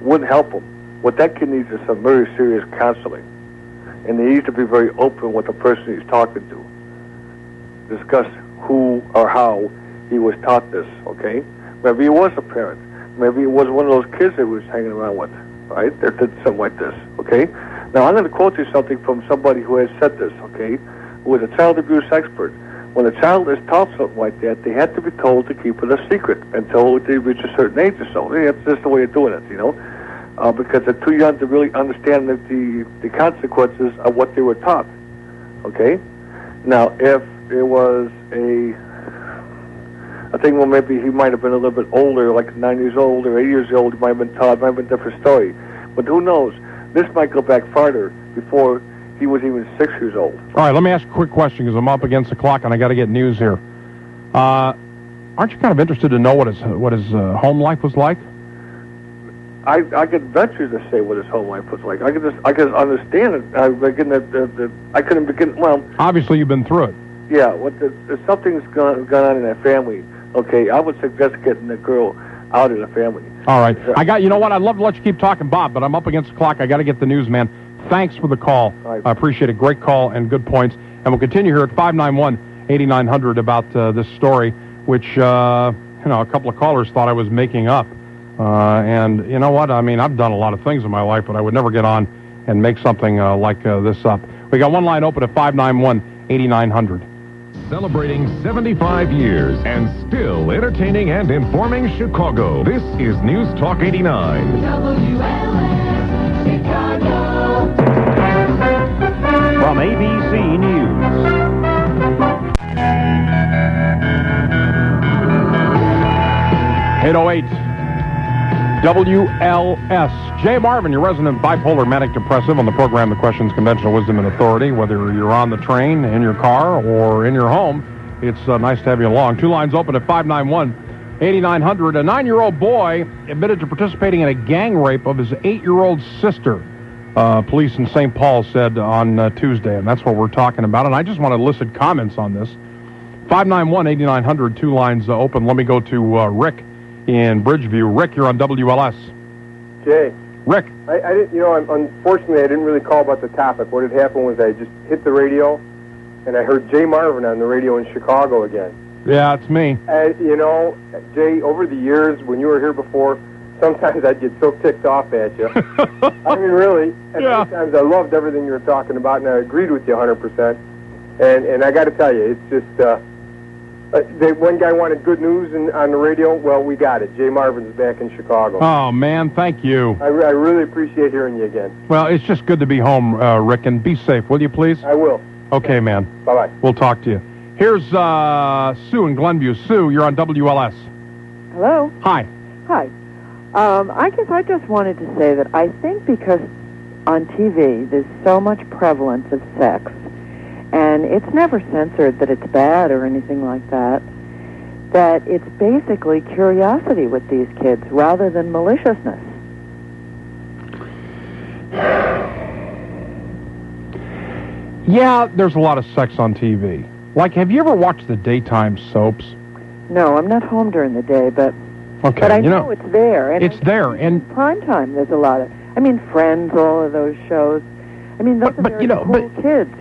wouldn't help him. What that kid needs is some very serious counseling. And he needs to be very open with the person he's talking to. Discuss who or how he was taught this, okay? Maybe he was a parent. Maybe it was one of those kids that he was hanging around with, right? That did something like this, okay? Now, I'm going to quote you something from somebody who has said this, okay? Who is a child abuse expert. When a child is taught something like that, they have to be told to keep it a secret until they reach a certain age or so. That's just the way of doing it, you know? Because they're too young to really understand the consequences of what they were taught, okay? Now, if it was I think, well, maybe he might have been a little bit older, like 9 years old or 8 years old, he might have been taught, might have been a different story. But who knows? This might go back farther before he was even 6 years old. All right, let me ask a quick question because I'm up against the clock and I got to get news here. Aren't you kind of interested to know what his home life was like? I could venture to say what his home life was like. I could understand it. I couldn't begin. Well, obviously you've been through it. Yeah. If something's gone on in that family, Okay, I would suggest getting the girl out of the family. All right. You know what? I'd love to let you keep talking, Bob, but I'm up against the clock. I got to get the news, man. Thanks for the call. I appreciate it. Great call and good points. And we'll continue here at 591-8900 about this story, which, a couple of callers thought I was making up. And you know what? I mean, I've done a lot of things in my life, but I would never get on and make something like this up. We got one line open at 591-8900. Celebrating 75 years and still entertaining and informing Chicago. This is News Talk 89. WLS Chicago. From ABC News. 808 WLS. Jay Marvin, your resident bipolar manic depressive on the program that questions conventional wisdom and authority. Whether you're on the train, in your car, or in your home, it's nice to have you along. Two lines open at 591-8900. A 9-year-old boy admitted to participating in a gang rape of his 8-year-old sister. Police in St. Paul said on Tuesday, and that's what we're talking about. And I just want to elicit comments on this. 591-8900, two lines open. Let me go to Rick in Bridgeview. Rick, you're on WLS. Jay. Rick. I didn't, unfortunately, I didn't really call about the topic. What had happened was I just hit the radio, and I heard Jay Marvin on the radio in Chicago again. Yeah, it's me. And, Jay, over the years, when you were here before, sometimes I'd get so ticked off at you. I mean, really. And sometimes I loved everything you were talking about, and I agreed with you 100%. And I got to tell you, it's just... one guy wanted good news on the radio. Well, we got it. Jay Marvin's back in Chicago. Oh, man, thank you. I really appreciate hearing you again. Well, it's just good to be home, Rick, and be safe, will you, please? I will. Okay, man. Bye-bye. We'll talk to you. Here's Sue in Glenview. Sue, you're on WLS. Hello. Hi. Hi. I guess I just wanted to say that I think because on TV there's so much prevalence of sex, and it's never censored that it's bad or anything like that, that it's basically curiosity with these kids rather than maliciousness. Yeah, there's a lot of sex on TV. Like, have you ever watched the daytime soaps? No, I'm not home during the day, but okay, but I know it's there. And it's there, and prime time. There's a lot of. I mean, Friends, all of those shows. I mean, those are very cool kids,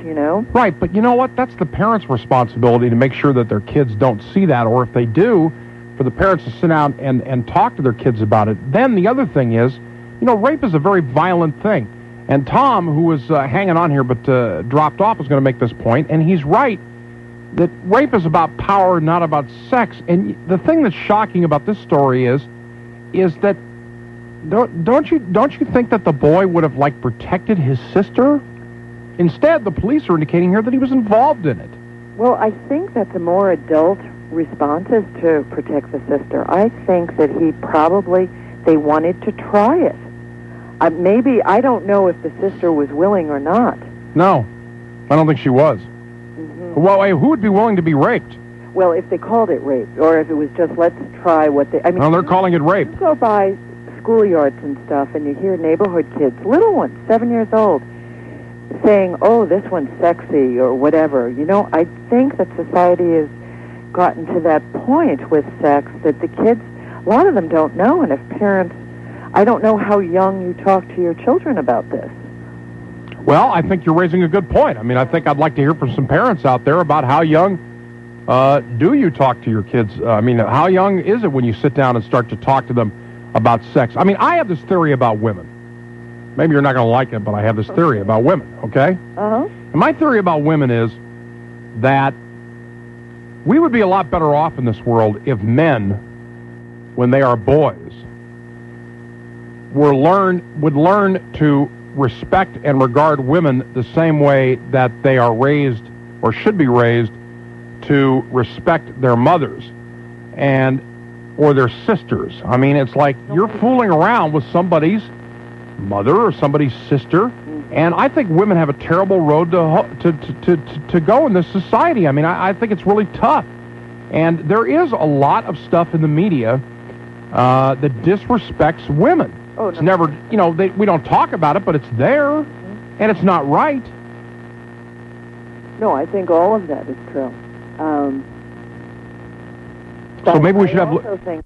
Right, but you know what? That's the parents' responsibility to make sure that their kids don't see that, or if they do, for the parents to sit down and talk to their kids about it. Then the other thing is, rape is a very violent thing. And Tom, who was hanging on here but dropped off, is going to make this point, and he's right, that rape is about power, not about sex. And the thing that's shocking about this story is that don't you think that the boy would have protected his sister? Instead, the police are indicating here that he was involved in it. Well, I think that the more adult response is to protect the sister. I think that they wanted to try it. Maybe, I don't know if the sister was willing or not. No, I don't think she was. Mm-hmm. Well, who would be willing to be raped? Well, if they called it rape, or if it was just let's try what they... No, they're calling it rape. You go by schoolyards and stuff, and you hear neighborhood kids, little ones, 7 years old, saying, oh, this one's sexy, or whatever. I think that society has gotten to that point with sex that the kids, a lot of them don't know, and if parents... I don't know how young you talk to your children about this. Well, I think you're raising a good point. I mean, I think I'd like to hear from some parents out there about how young do you talk to your kids? How young is it when you sit down and start to talk to them about sex? I mean, I have this theory about women. Maybe you're not going to like it, but I have this theory about women, okay? Uh-huh. And my theory about women is that we would be a lot better off in this world if men, when they are boys, would learn to respect and regard women the same way that they are raised or should be raised to respect their mothers or their sisters. I mean, it's like you're fooling around with somebody's mother or somebody's sister, and I think women have a terrible road to go in this society. I mean, I think it's really tough, and there is a lot of stuff in the media that disrespects women. Oh, it's never, we don't talk about it, but it's there, and it's not right. No, I think all of that is true. So maybe we should have... I also think